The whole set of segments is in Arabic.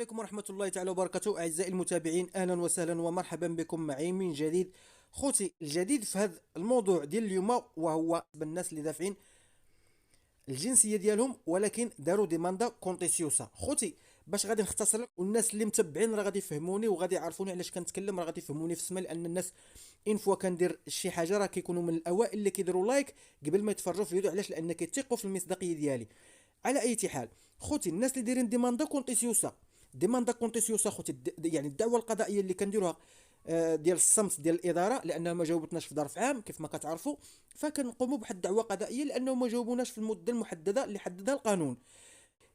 عليكم ورحمة الله تعالى وبركاته. أعزائي المتابعين، أهلا وسهلا ومرحبا بكم معي من جديد. خوتي، الجديد في هذا الموضوع ديال اليوم وهو بالناس اللي دافعين الجنسية ديالهم ولكن داروا ديماندا كونتيسيوسا. خوتي، باش غادي نختصر لك والناس اللي متبعين راه غادي يفهموني وغادي يعرفوني علاش كنتكلم، راه غادي يفهموني في السما، لان الناس ان فوا كندير شي حاجه راه كيكونوا من الاوائل اللي كيديروا لايك قبل ما يتفرجوا في الفيديو. علاش؟ لان كيثيقوا في المصداقيه ديالي. على اي حال خوتي، الناس اللي دايرين ديماندا كونتيسيوسا، ديماندا كونتيسيوسا خوتي، يعني الدعوه القضائيه اللي كنديروها ديال الصمت ديال الاداره لانها ما جاوبتناش في ظرف عام كيف ما كتعرفوا، فكنقوموا بواحد الدعوه قضائيه لانه ما جاوبوناش في المده المحدده اللي حددها القانون.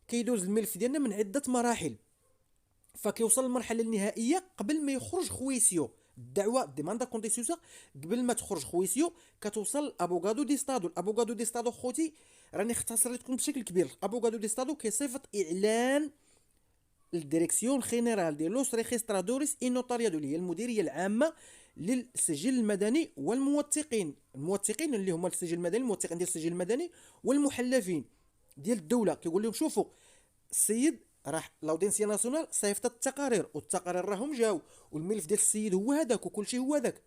كيدوز الملف ديالنا من عده مراحل، فكيوصل للمرحله النهائيه قبل ما يخرج خويسيو. الدعوه ديماندا كونتيسيوسا قبل ما تخرج خويسيو كتوصل ابوغادو دي ستادو. الابوغادو دي ستادو خوتي راني اختصرت لكم بشكل كبير. ابوغادو دي ستادو كيصيفط اعلان الديريكسيون جينيرال دي لوس ريجسترادوريس اي نوتاريادو، اللي هي المديريه العامه للسجل المدني والموثقين. الموثقين اللي هما السجل المدني، الموثقين ديال السجل المدني والمحلفين ديال الدوله. كيقول لهم شوفوا السيد راح لاودينسيا ناسيونال صيفطت التقارير والتقارير راهم جاو والملف ديال السيد هو هذاك وكل شيء هو هذاك.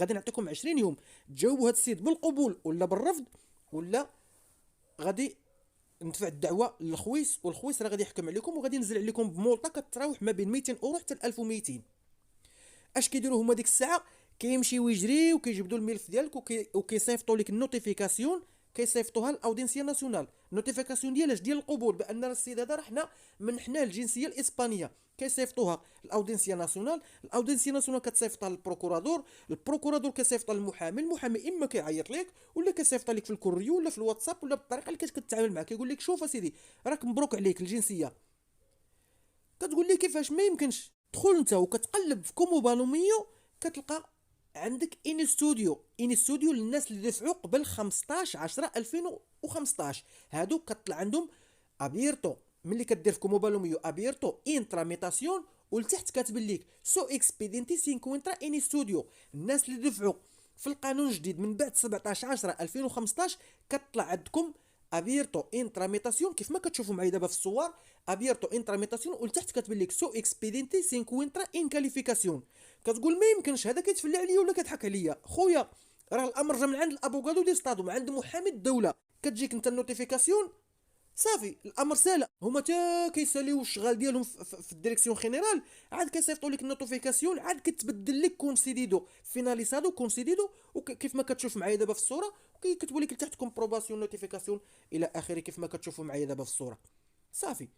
غادي نعطيكم 20 يوم تجاوبوا هذا السيد بالقبول ولا بالرفض، ولا غادي ندفع الدعوه للخويس، والخويس راه غادي يحكم عليكم وغادي ينزل عليكم بمولطه كتراوح ما بين 200 اورو حتى 1200. اش كيديروا هما ديك الساعه؟ كيمشيو يجريو وكيجبدوا الملف ديالك وكيصيفطوا لك النوتيفيكاسيون، كيصيفطوها للاودينسيا ناسيونال. النوتيفيكاسيون ديالاش؟ ديال القبول، بان السيد هذا راه حنا منحناه الجنسيه الاسبانيه. كيصيفطوها للاودينسيا ناسيونال، الاودينسيا ناسيونال كتصيفطها للبروكورادور، البروكورادور كيصيفطها للمحامي، المحامي اما كيعيط لك ولا كيصيفطها لك في الكوريو ولا في الواتساب ولا بالطريقه اللي كتعامل معاه. كيقول لك شوف اسيدي راك مبروك عليك الجنسيه. كتقول لي كيفاش؟ ما يمكنش. دخل انت وكتقلب في كومو بالوميو كتلقى عندك ان ستوديو للناس اللي دفعوا قبل 15 10 2015. هادو كطلع عندهم ابيرتو. ملي كدير في كومو بالوميو ابيرتو ان تراميتاسيون ولتحت كاتب لك سو اكسبيدينتي سينكوينترا ان ستوديو. الناس اللي دفعوا في القانون الجديد من بعد 17 10 2015 كطلع عندكم ابيرتو ان تراميتاسيون كيف ما كتشوفوا معايا دابا في الصور. ابيرتو ان تراميتاسيون ولتحت كاتب لك سو اكسبيدينتي سينكوينترا ان كاليفيكاسيون. كتقول ما يمكنش، هذا كيتفلى عليا ولا كيضحك عليا؟ خويا راه الامر جا من عند الابوغادو دي ستادو، من عند محامي الدوله. كتجيك انت النوتيفيكاسيون صافي الامر سهل. هما تا كيساليو الشغال ديالهم في الديريكسيون جينيرال، عاد كيصيفطوا لك النوتيفيكاسيون، عاد كتبدل لك كونسيديدو فيناليسادو كونسيديدو وكيف ما كتشوف معايا دابا في الصوره، وكيكتبوا لك لتحت كومبروباسيون نوتيفيكاسيون الى اخره كيف ما كتشوفوا معايا دابا في الصوره. صافي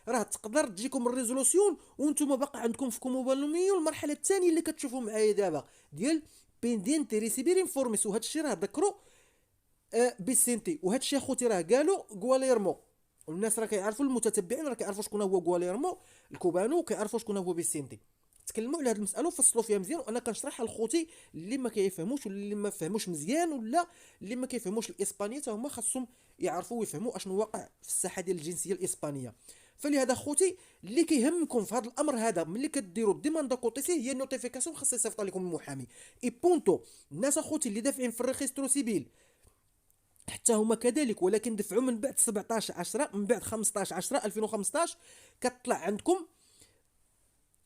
راه تقدر تجيكم الريزولوسيون وانتم باقي عندكم في كوموبالوميو. المرحله الثانيه اللي كتشوفوا معايا دابا ديال بيندينتي ريسيبير انفورميس، وهذا الشيء راه ذكروا بيسينتي، وهذا الشيء اخوتي راه قالوا غواليرمو. والناس راه كيعرفوا، المتتبعين راه كيعرفوا شكون هو غواليرمو الكوبانو وكيعرفوا شكون هو بيسينتي. تكلموا على هذه المساله وفصلوا فيها مزيان، وانا كنشرحها لخوتي اللي ما كيفهموش واللي ما فهموش مزيان ولا اللي ما كيفهموش الاسبانيه، حتى هما خاصهم يعرفوا ويفهموا اشنو واقع في الساحه ديال الجنسيه الاسبانيه. فلهذا خوتي اللي كيهمكم في هذا الامر هذا ملي كديروا الديماندا كوتيسي هي النوتيفيكاسيون، خاص يصيفط لكم المحامي اي بونتو. الناس اخوتي اللي دافعين في الريجسترو سيبيل حتى هما كذلك، ولكن دفعوا من بعد 17 10 من بعد 15 10 2015 كطلع عندكم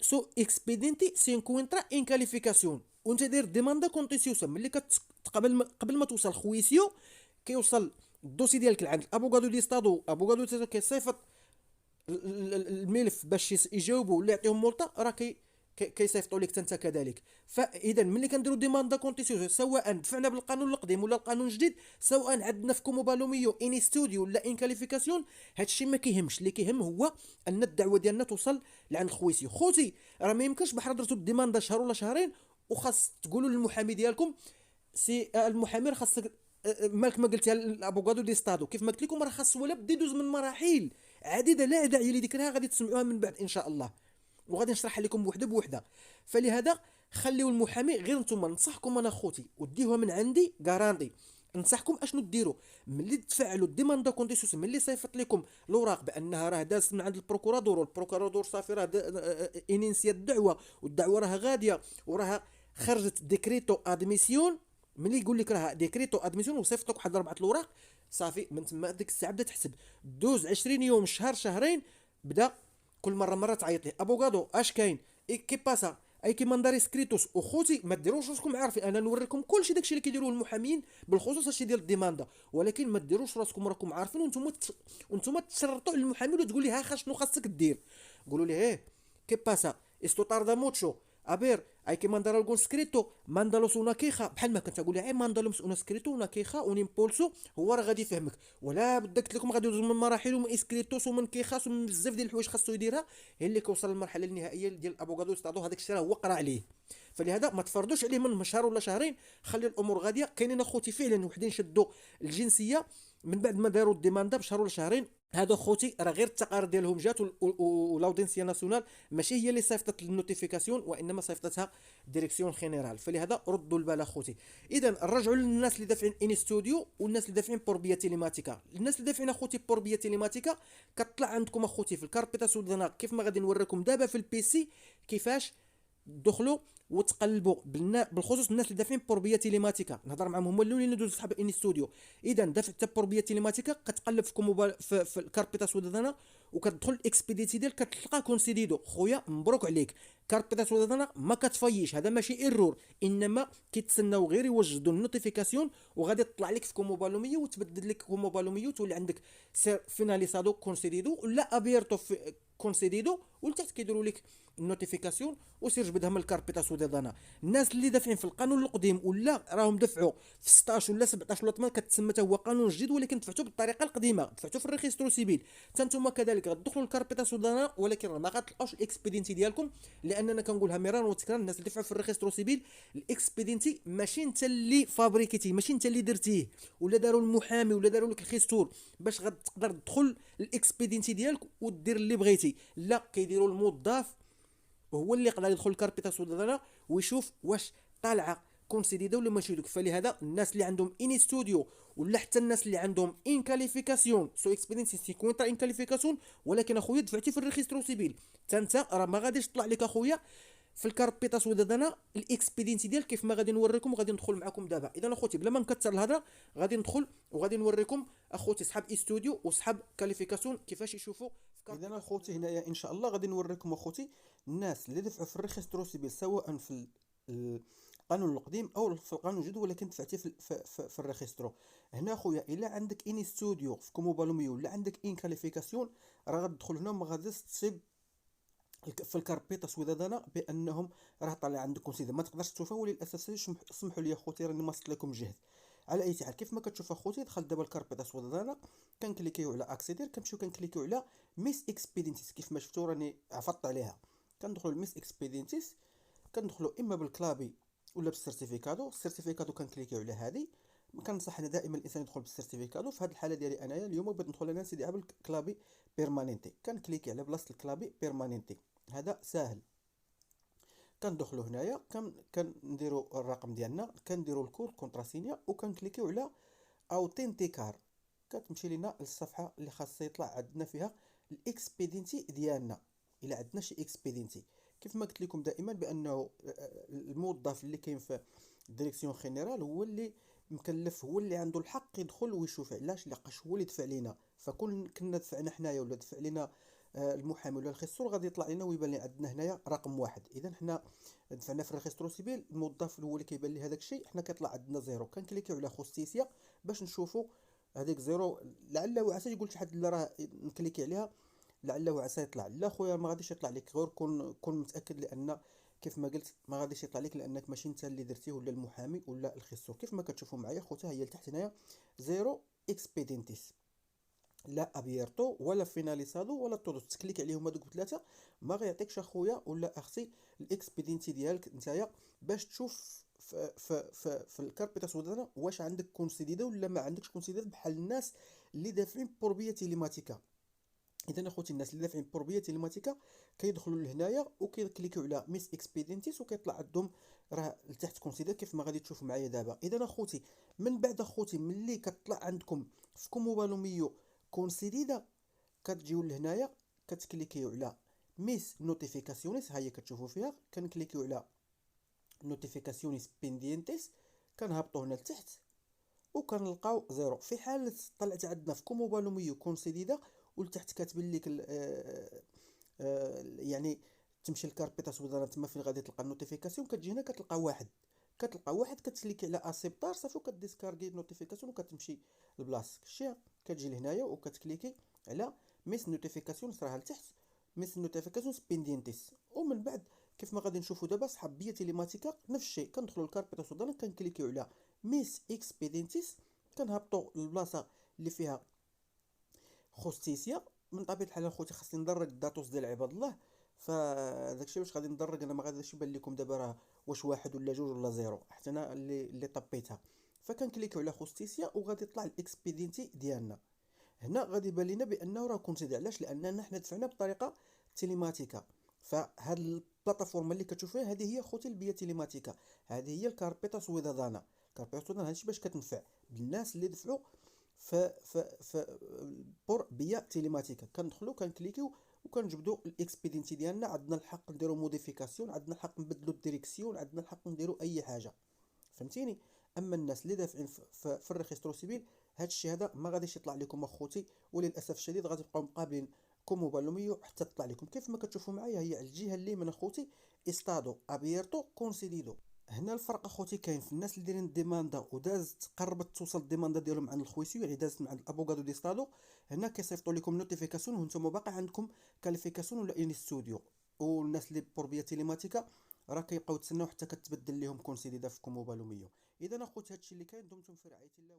سو اكسبيدينتي سينكوينترا ان كاليفيكاسيون، وانت داير ديماندا كونتيسيوسا. ملي قبل ما توصل خويسيو كيوصل الدوسي ديالك لعند الابوغادو دي ستادو. ابوغادو دي ستادو كيصيفط الملف باش يجاوبوا ولا يعطيهم مولطه، راه كيصيفطوا لك انت كذلك. فاذا ملي كنديروا ديماندا كونتيسيوس سواء دفعنا بالقانون القديم ولا القانون الجديد، سواء عندنا في بالوميو ان ستوديو ولا ان كاليفيكاسيون، هادشي ما كيهمش. اللي كيهم هو ان الدعوه ديالنا توصل لعند خويسي. خوتي راه ما يمكنش بحال درتوا الديماندا شهر ولا شهرين وخاص تقولوا للمحامي ديالكم سي المحامي راه خاصك مالك ما قلتها لابوغادو دي ستادو. كيف ما قلت لكم راه خاص ولا بدا يدوز من مراحل عديده لا داعي لذكرها، غادي تسمعوها من بعد ان شاء الله، وغادي نشرحها لكم بوحده بوحده. فلهذا خليو المحامي. غير نتوما ننصحكم انا خوتي وديوها من عندي غارانتي، ننصحكم اشنو ديروا ملي تفعلوا الديماندا كونتيسيوس. ملي صيفط لكم الاوراق بانها راه دازت من عند البروكورادور، والبروكورادور صافي راه انينسيا الدعوه والدعوه راه غاديه وراه خرجت ديكريتو ادميسيون. ملي يقول لك راه ديكريتو ادميسيون وصيفط لك واحد اربعه الاوراق، صافي من تما ديك الساعه بدا تحسب. دوز 20 يوم شهر شهرين بدا كل مره تعيط ليه ابوغادو اش كاين اي كي باسا اي كي مانداري سكريتوس. وخوتي ما ديروش راسكم عارفين، انا نوريكم كلشي داكشي اللي كيديروه المحامين بالخصوص هادشي ديال الديماندا، ولكن ما ديروش راسكم راكم عارفين وانتم تشرطوا على المحامي وتقول لي ها شنو خاصك دير. قولوا لي ايه كي باسا استو طاردا موتشو ابير اي كي ماندار algún سكريتو ماندالوس una queja. بحال ما كنت اقول لها ماندالوس una سكريتو una queja un impulso، هو راه غادي يفهمك. ولا بدك قلت لكم غادي يدوز من مراحل ومن اسكريتوس ومن كيخاس ومن بزاف ديال الحوايج خاصو يديرها هي اللي كيوصل للمرحله النهائيه ديال ابوغادو استادو. هذاك الشيء راه هو قرا عليه. فلهذا ما تفرضوش عليه من شهر ولا شهرين، خلي الامور غاديه. كاينين اخوتي فعلا وحدين شدوا الجنسيه من بعد ما داروا الديماندا بشهر ولا شهرين. هادو خوتي راه غير التقارير ديالهم جات والاودينسيا ناسيونال ماشي هي اللي صيفطت النوتيفيكاسيون وانما صيفطتها ديريكسيون جينيرال. فلهذا ردوا البال اخوتي. اذا نرجعوا للناس اللي دافعين ان ستوديو والناس اللي دافعين بور بيا تيليماتيكا. الناس اللي دافعين اخوتي بور بيا تيليماتيكا كتطلع عندكم اخوتي في الكاربيتا سودانا كيف ما غادي نوريكم دابا في البيسي كيفاش دخلوا وتقلبوا بالخصوص الناس اللي دافعين بوربيه تيليماتيكا. نهضر معاهم هما الاولين اللي دوزوا صحاب اني ستوديو. اذا دافعت بوربيه تيليماتيكا كتقلب في الكاربيتا سودانا وكتدخل الاكسبيديتي ديالك كتلقى كونسيديدو. خويا مبروك عليك، كاربيتا سودانا ما كتفيش، هذا ماشي ايرور، انما كيتسناو غير يوجدوا النوتيفيكاسيون وغادي تطلع لك في كوموبالوميو وتبدل لك كوموبالوميو وتولي عندك سير فيناليسادو كونسيديدو ولا ابيرتو كونسيديدو ولتحت كيديروا لك النوتيفيكاسيون وسير جبدها من الكاربيتا سودانا. الناس اللي دافعين في القانون القديم ولا راهم دفعوا في 16 ولا 17 ولا 8 كتسمى هو قانون جديد ولكن دفعتوا بالطريقه القديمه، دفعتوا في الريجسترو سيفيل. حتى كذلك غتدخلوا الكاربيتا سودانا ولكن ما غتلقاوش الاكسبيدينتي ديالكم، لاننا كنقولها مرارا وتكرارا الناس اللي دفعوا في الريجسترو سيفيل الاكسبيدينتي ماشي انت اللي فابريكيتيه، ماشي انت اللي درتيه ولا داروا المحامي ولا داروا لك الخيستور باش غتقدر تدخل الاكسبيدينتي ديالك ودير اللي بغيتي. لا، كيديروا الموظف وهو اللي يقدر يدخل الكاربيتا سودانا ويشوف واش طالعه كونسيديدا ولا ماشي دوك. فلهذا الناس اللي عندهم اني ستوديو ولا حتى الناس اللي عندهم ان كاليفيكاسيون سو اكسبيرينس سي كونترا ان كاليفيكاسيون ولكن اخويا دفعتي في الريجسترو سيفيل حتى انت راه ما غاديش تطلع لك اخويا في الكاربيتا سودانا الاكسبيدينتي ديالك كيف ما غادي نوريكم وغادي ندخل معكم دابا. اذا اخوتي بلا ما نكثر الهضره غادي ندخل وغادي نوريكم اخوتي صحاب اي ستوديو وصحاب كاليفيكاسيون كيفاش يشوفوا. اذا اخوتي هنايا ان شاء الله غادي نوريكم اخوتي الناس اللي دفعوا في الريجسترو سيفيل سواء في القانون القديم او في القانون الجديد ولكن دفعتي في الريجسترو. هنا اخويا الا عندك اني ستوديو في كوموبالوميو ولا عندك ان كاليفيكاسيون راه غتدخل هنا وما غاديش تصيب في الكاربيتا سودانا بانهم راه طالع عندكم سيده ما تقدرش تشوفها. وللاسف سمحوا لي اخوتي راني ماسك لكم جهد. على اي حال كيف ما كتشوف اخوتي دخل دابا الكاربيتا سودانا كنكليكيو على اكسيدير كنمشيو كنكليكيو على ميس اكسبيدينتيس كيف ما شفتوا راني عفطت عليها. كندخلوا لميس اكسبيدينتيس كندخلوا اما بالكلابي ولا بالسيرتيفيكادو. السيرتيفيكادو كنكليكيو على هذه. كنصحنا دائما الانسان يدخل بالسيرتيفيكادو. في هذه الحاله ديالي انايا اليوم بغيت ندخل انا سيدي على بالكلابي بيرمانينتي كنكليكي على بلاصه الكلابي بيرمانينتي. هذا ساهل. كندخلوا هنايا كنديروا الرقم ديالنا كنديروا الكود كونتراسينيا وكنكليكيو على اوتنتيكار. كتمشي لينا للصفحه اللي خاص يطلع عندنا فيها الاكسبيدينتي ديالنا الا عندنا شي اكسبيدينتي. كيف ما قلت لكم دائما بانه الموظف اللي كاين في الديريكسيون جينيرال هو اللي مكلف، هو اللي عنده الحق يدخل ويشوف. علاش؟ لقاش هو اللي دفع لينا. فكون كنا دفعنا حنايا ولا دفع لينا المحامي ولا الخسور غادي يطلع لنا ويبان لي عندنا هنايا رقم واحد. اذا حنا دفعنا في الريجسترو سيفيل الموظف هو اللي كيبان لي هذاك الشيء حنا كيطلع عندنا زيرو. كنكليكيو على خوستيسيا باش نشوفوا هذيك زيرو. لعل وعسى يقول شي حد لا راه نكليكي عليها لعل وعسى يطلع. لا خويا ما غاديش يطلع لك، غير كون متاكد لان كيف ما قلت ما غاديش يطلع لك لانك ماشي انت اللي درتيه ولا المحامي ولا الخسور. كيف ما كتشوفوا معايا خوتي هي لتحت هنايا زيرو اكسبيدينتيس لا ابيرتو ولا فيناليسادو ولا تودوس. تكليك عليهم هذوك ثلاثه ما غيعطيكش اخويا ولا اختي الاكسبيدينتي ديالك نتايا باش تشوف في الكاربيتا سودانا واش عندك كونسيديدا ولا ما عندكش كونسيديدا بحال الناس اللي دافعين بوربيه تيليماتيكا. اذا اخوتي الناس اللي دافعين بوربيه تيليماتيكا كيدخلوا لهنايا وكيكليكيو على ميس اكسبيدينتيس وكيطلع عندهم راه لتحت كونسيدير كيف ما غادي تشوفوا معايا دابا. اذا اخوتي من بعد اخوتي ملي كتطلع عندكم في كوموبالوميو كونسيديدا كتجيو لهنايا كتكليكيو على ميس نوتيفيكاسيونيس. ها هي كتشوفوا فيها كنكليكيو على نوتيفيكاسيونيس بيندينتيس كنهبطوا هنا لتحت وكنلقاو زيرو. في حاله طلعت عندنا في كوموبالوميو كونسيديدا ولتحت كاتبين لك يعني تمشي لكاربيطه سوداء تما فين غادي تلقى النوتيفيكاسيون، كتجي هنا كتلقى واحد كتكليكي على اسيبتار صافي، وكديسكارغي النوتيفيكاسيون وكتمشي لبلاصتك. شتيها كتجي لهنايا وكتكليكي على ميس نوتيفيكاسيون راها لتحت، ميس نوتيفيكاسيون بيندينتيس. ومن بعد كيف ما غادي نشوفوا دابا صحاب بيا تيليماتيكا نفس الشيء، كندخلوا لكاربيطه سوداء كنكليكيو على ميس اكسبيدينتيس، كنهبطوا للبلاصه اللي فيها خوستيسيا. من طبيعه الحال اخوتي خاصني ندرج الداتوس ديال عباد الله، فداك الشيء واش غادي ندرج انا ما غاديش يبان لكم دابا راه واش واحد ولا جوج ولا زيرو، حتى انا اللي طبيتها. فكنكليكيو على خوستيسيا وغادي يطلع الاكسبيدينتي ديالنا. هنا غادي يبان لنا بانه راه كونسيدي، علاش؟ لاننا حنا دفعنا بطريقه تيليماتيكا. فهاد البلاتفورما اللي كتشوف فيها هذه هي خوتي البيا تيليماتيكا، هذه هي الكاربيتا سويدادانا. الكاربيتا سويدادانا هادشي باش كتنفع بالناس اللي دفعوا ف ف ف بور بيا تيليماتيكا. كندخلوا كنكليكيو وكنجبدوا الاكسبيدينتي ديالنا، عندنا الحق نديروا موديفيكاسيون، عندنا الحق نبدلوا الديريكسيون، عندنا الحق نديروا اي حاجه، فهمتيني؟ اما الناس اللي دافعين في الريخيسترو سيفيل هاد الشيء هذا ما غاديش يطلع لكم اخوتي، وللاسف الشديد غادي تبقاو مقابلين كومو بالوميو حتى تطلع لكم. كيف ما كتشوفوا معايا هي على الجهه اللي من اخوتي استادو ابيرتو كونسيديدو. هنا الفرق اخوتي كاين في الناس اللي دايرين الديماندا ودازت قربت توصل الديماندا ديالهم عند الخويسيو، يعني دازت من عند الابوغادو دي ستادو. هنا كيصيفطوا لكم نوتيفيكاسيون وانتم باقي عندكم كاليفيكاسيون ولا ان ستوديو. والناس اللي بور بيا تيليماتيكا راه كيبقاو يتسناو حتى كتبدل لهم كونسيديدا في كومو بالوميو. اذا اخوتي هادشي اللي كاين، دمتم في رعايه الله.